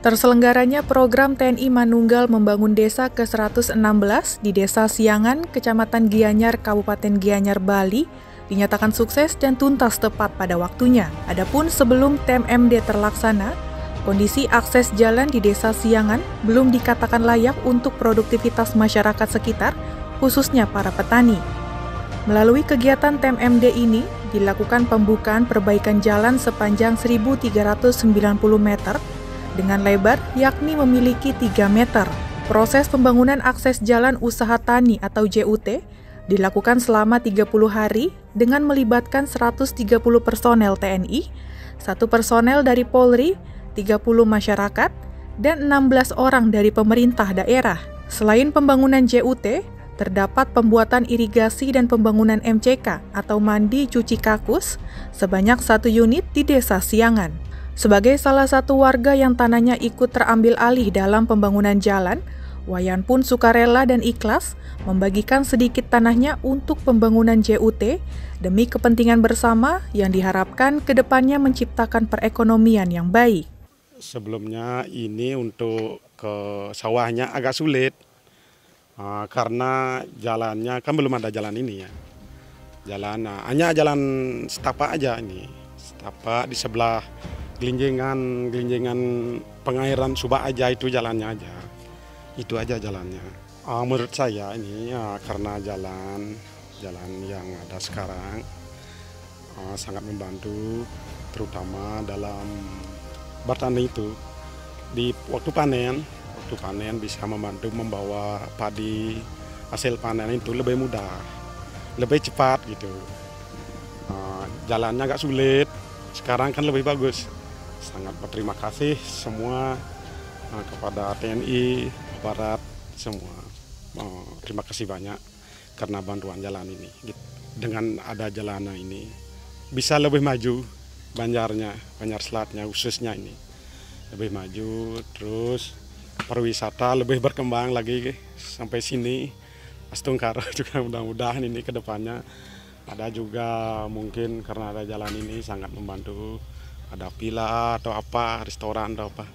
Terselenggaranya program TNI Manunggal membangun desa ke-116 di Desa Siangan, Kecamatan Gianyar, Kabupaten Gianyar, Bali, dinyatakan sukses dan tuntas tepat pada waktunya. Adapun sebelum TMMD terlaksana, kondisi akses jalan di Desa Siangan belum dikatakan layak untuk produktivitas masyarakat sekitar, khususnya para petani. Melalui kegiatan TMMD ini, dilakukan pembukaan perbaikan jalan sepanjang 1.390 meter dengan lebar yakni memiliki 3 meter. Proses pembangunan akses jalan usaha tani atau JUT dilakukan selama 30 hari dengan melibatkan 130 personel TNI, 1 personel dari Polri, 30 masyarakat, dan 16 orang dari pemerintah daerah. Selain pembangunan JUT, terdapat pembuatan irigasi dan pembangunan MCK atau mandi cuci kakus sebanyak 1 unit di Desa Siangan. Sebagai salah satu warga yang tanahnya ikut terambil alih dalam pembangunan jalan, Wayan pun sukarela dan ikhlas membagikan sedikit tanahnya untuk pembangunan JUT demi kepentingan bersama yang diharapkan ke depannya menciptakan perekonomian yang baik. Sebelumnya ini untuk ke sawahnya agak sulit karena jalannya kan belum ada jalan ini ya. Hanya jalan setapak aja ini, setapak di sebelah gelinjengan pengairan Subak aja itu jalannya aja. Itu aja jalannya. Menurut saya ini karena jalan yang ada sekarang sangat membantu, terutama dalam bertani itu. Di waktu panen bisa membantu membawa padi hasil panen itu lebih mudah, lebih cepat gitu. Jalannya agak sulit, sekarang kan lebih bagus. Sangat berterima kasih semua kepada TNI, aparat semua. Terima kasih banyak karena bantuan jalan ini. Dengan ada jalan ini bisa lebih maju Banjar Selatnya khususnya ini. Lebih maju, terus pariwisata lebih berkembang lagi sampai sini. Astungkara juga mudah-mudahan ini ke depannya ada juga mungkin karena ada jalan ini sangat membantu. Ada villa atau apa, restoran atau apa,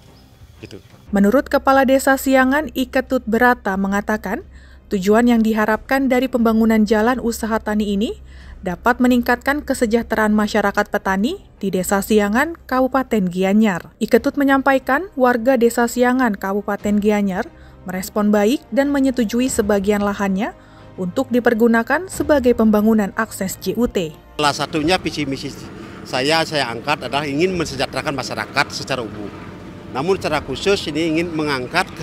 gitu. Menurut Kepala Desa Siangan, Iketut Berata mengatakan, tujuan yang diharapkan dari pembangunan jalan usaha tani ini dapat meningkatkan kesejahteraan masyarakat petani di Desa Siangan, Kabupaten Gianyar. Iketut menyampaikan warga Desa Siangan, Kabupaten Gianyar merespon baik dan menyetujui sebagian lahannya untuk dipergunakan sebagai pembangunan akses JUT. Salah satunya visi misi saya angkat adalah ingin mensejahterakan masyarakat secara umum. Namun secara khusus ini ingin mengangkat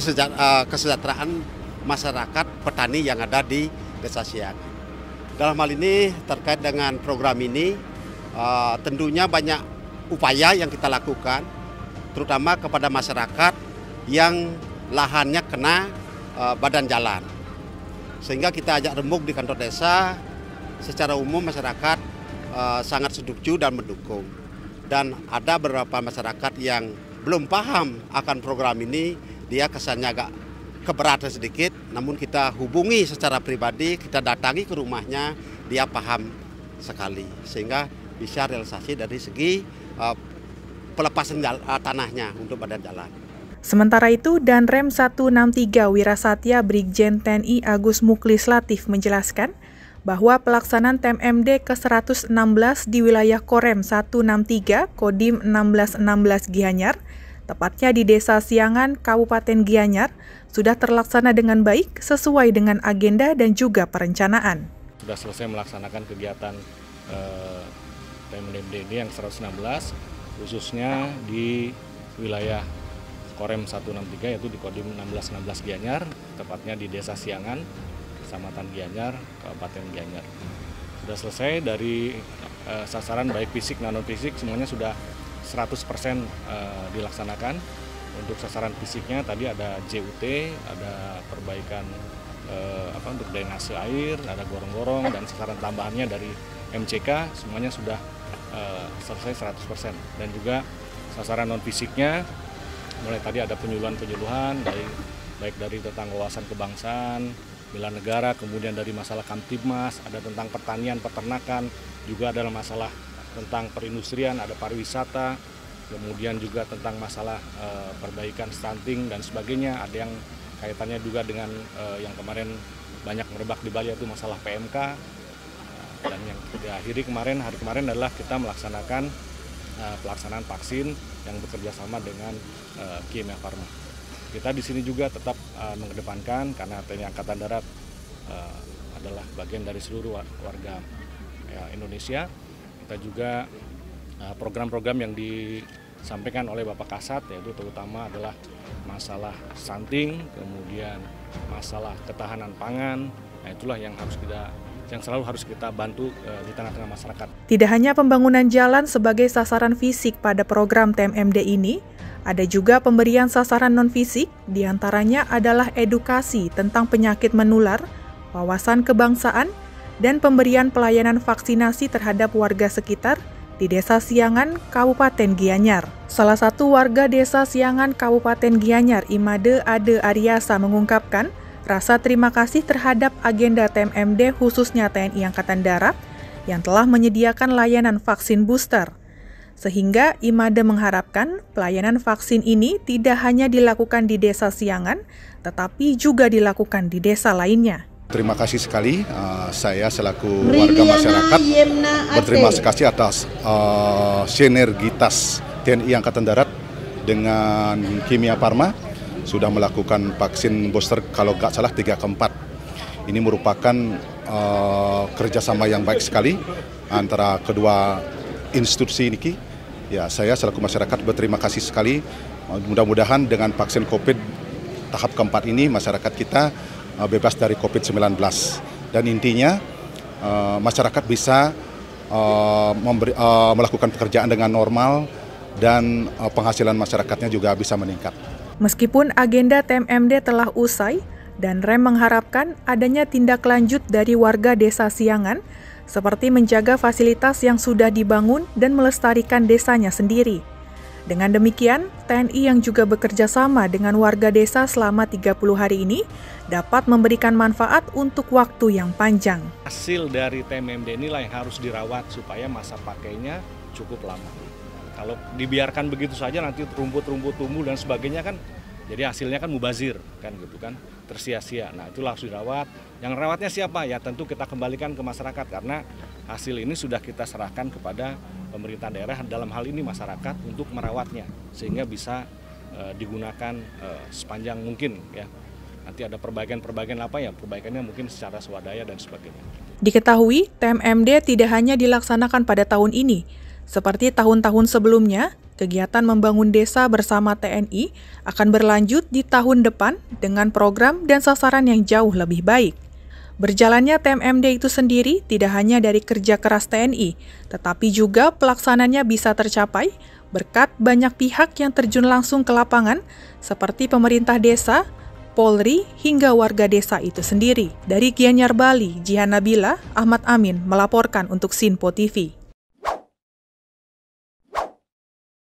kesejahteraan masyarakat petani yang ada di Desa Siangan. Dalam hal ini terkait dengan program ini tentunya banyak upaya yang kita lakukan, terutama kepada masyarakat yang lahannya kena badan jalan. Sehingga kita ajak remuk di kantor desa, secara umum masyarakat sangat setuju dan mendukung. Dan ada beberapa masyarakat yang belum paham akan program ini, dia kesannya agak keberatan sedikit, namun kita hubungi secara pribadi, kita datangi ke rumahnya, dia paham sekali. Sehingga bisa realisasi dari segi pelepasan tanahnya untuk badan jalan. Sementara itu, Danrem 163 Wirasatya Brigjen TNI Agus Muklis Latif menjelaskan bahwa pelaksanaan TMMD ke-116 di wilayah Korem 163 Kodim 1616 Gianyar, tepatnya di Desa Siangan, Kabupaten Gianyar, sudah terlaksana dengan baik sesuai dengan agenda dan juga perencanaan. Sudah selesai melaksanakan kegiatan TMMD ini yang 116, khususnya di wilayah Korem 163 yaitu di Kodim 1616 Gianyar, tepatnya di Desa Siangan, Kecamatan Gianyar, Kabupaten Gianyar. Sudah selesai dari sasaran baik fisik dan non-fisik semuanya sudah 100% dilaksanakan. Untuk sasaran fisiknya tadi ada JUT, ada perbaikan untuk drainase air, ada gorong-gorong, dan sasaran tambahannya dari MCK semuanya sudah selesai 100%. Dan juga sasaran non-fisiknya mulai tadi ada penyuluhan baik dari tentang wawasan kebangsaan, bela negara, kemudian dari masalah Kamtibmas, ada tentang pertanian, peternakan, juga ada masalah tentang perindustrian, ada pariwisata, kemudian juga tentang masalah perbaikan stunting dan sebagainya. Ada yang kaitannya juga dengan yang kemarin banyak merebak di Bali, yaitu masalah PMK. Dan yang hari kemarin adalah kita melaksanakan pelaksanaan vaksin yang bekerja sama dengan Kimia Farma. Kita di sini juga tetap mengedepankan, karena TNI Angkatan Darat adalah bagian dari seluruh warga Indonesia. Kita juga program-program yang disampaikan oleh Bapak Kasat, yaitu terutama adalah masalah stunting, kemudian masalah ketahanan pangan. Nah, itulah yang selalu harus kita bantu di tengah-tengah masyarakat. Tidak hanya pembangunan jalan sebagai sasaran fisik pada program TMMD ini, ada juga pemberian sasaran non-fisik, diantaranya adalah edukasi tentang penyakit menular, wawasan kebangsaan, dan pemberian pelayanan vaksinasi terhadap warga sekitar di Desa Siangan, Kabupaten Gianyar. Salah satu warga Desa Siangan, Kabupaten Gianyar, Imade Ade Aryasa mengungkapkan rasa terima kasih terhadap agenda TMMD khususnya TNI Angkatan Darat yang telah menyediakan layanan vaksin booster. Sehingga Imade mengharapkan pelayanan vaksin ini tidak hanya dilakukan di Desa Siangan, tetapi juga dilakukan di desa lainnya. Terima kasih sekali, saya selaku warga masyarakat berterima kasih atas sinergitas TNI Angkatan Darat dengan Kimia Farma sudah melakukan vaksin booster kalau nggak salah 3 ke 4. Ini merupakan kerjasama yang baik sekali antara kedua institusi ini. Ya, saya selaku masyarakat berterima kasih sekali. Mudah-mudahan dengan vaksin COVID tahap keempat ini masyarakat kita bebas dari COVID-19. Dan intinya masyarakat bisa melakukan pekerjaan dengan normal dan penghasilan masyarakatnya juga bisa meningkat. Meskipun agenda TMMD telah usai, dan REM mengharapkan adanya tindak lanjut dari warga Desa Siangan, seperti menjaga fasilitas yang sudah dibangun dan melestarikan desanya sendiri. Dengan demikian, TNI yang juga bekerja sama dengan warga desa selama 30 hari ini dapat memberikan manfaat untuk waktu yang panjang. Hasil dari TMMD inilah yang harus dirawat supaya masa pakainya cukup lama. Kalau dibiarkan begitu saja nanti rumput-rumput tumbuh dan sebagainya kan, jadi hasilnya kan mubazir kan gitu kan, tersia-sia. Nah, itulah harus dirawat. Yang rawatnya siapa? Ya tentu kita kembalikan ke masyarakat, karena hasil ini sudah kita serahkan kepada pemerintah daerah, dalam hal ini masyarakat, untuk merawatnya sehingga bisa digunakan sepanjang mungkin ya. Nanti ada perbaikan apa ya, perbaikannya mungkin secara swadaya dan sebagainya. Diketahui TMMD tidak hanya dilaksanakan pada tahun ini. Seperti tahun-tahun sebelumnya, kegiatan membangun desa bersama TNI akan berlanjut di tahun depan dengan program dan sasaran yang jauh lebih baik. Berjalannya TMMD itu sendiri tidak hanya dari kerja keras TNI, tetapi juga pelaksananya bisa tercapai berkat banyak pihak yang terjun langsung ke lapangan, seperti pemerintah desa, Polri, hingga warga desa itu sendiri. Dari Gianyar, Bali, Jihan Nabila, Ahmad Amin melaporkan untuk Sinpo TV.